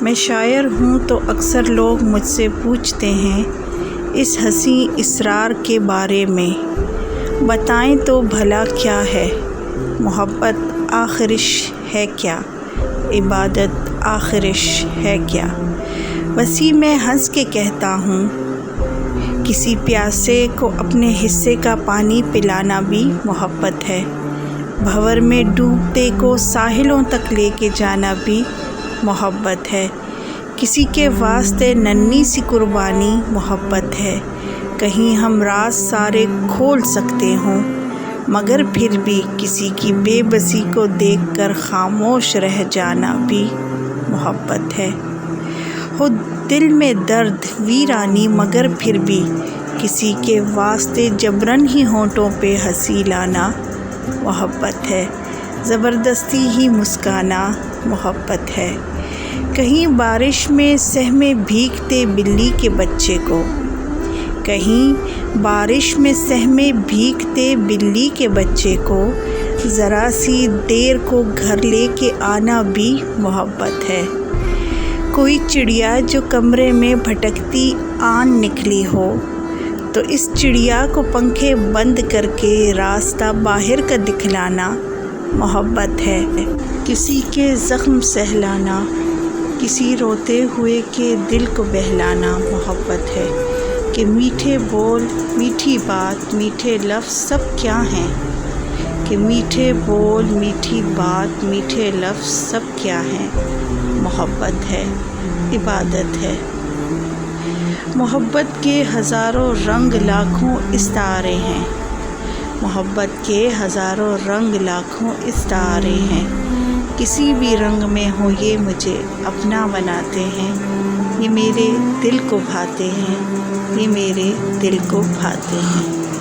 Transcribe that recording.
میں شاعر ہوں تو اکثر لوگ مجھ سے پوچھتے ہیں اس حسین اسرار کے بارے میں، بتائیں تو بھلا کیا ہے؟ محبت آخرش ہے کیا؟ عبادت آخرش ہے کیا؟ وسیع میں ہنس کے کہتا ہوں، کسی پیاسے کو اپنے حصے کا پانی پلانا بھی محبت ہے، بھنور میں ڈوبتے کو ساحلوں تک لے کے جانا بھی محبت ہے، کسی کے واسطے ننھی سی قربانی محبت ہے، کہیں ہم راز سارے کھول سکتے ہوں مگر پھر بھی کسی کی بے بسی کو دیکھ کر خاموش رہ جانا بھی محبت ہے، ہو دل میں درد ویرانی مگر پھر بھی کسی کے واسطے جبرن ہی ہونٹوں پہ ہنسی لانا محبت ہے، زبردستی ہی مسکانا محبت ہے، کہیں بارش میں سہمے بھیگتے بلی کے بچے کو، کہیں بارش میں سہمے بھیگتے بلی کے بچے کو ذرا سی دیر کو گھر لے کے آنا بھی محبت ہے، کوئی چڑیا جو کمرے میں بھٹکتی آن نکلی ہو تو اس چڑیا کو پنکھے بند کر کے راستہ باہر کا دکھلانا محبت ہے، کسی کے زخم سہلانا، کسی روتے ہوئے کے دل کو بہلانا محبت ہے، کہ میٹھے بول میٹھی بات میٹھے لفظ سب کیا ہیں، کہ میٹھے بول میٹھی بات میٹھے لفظ سب کیا ہیں، محبت ہے، عبادت ہے، محبت کے ہزاروں رنگ لاکھوں استعارے ہیں، محبت کے ہزاروں رنگ لاکھوں استعارے ہیں، کسی بھی رنگ میں ہو یہ مجھے اپنا بناتے ہیں، یہ میرے دل کو بھاتے ہیں، یہ میرے دل کو بھاتے ہیں۔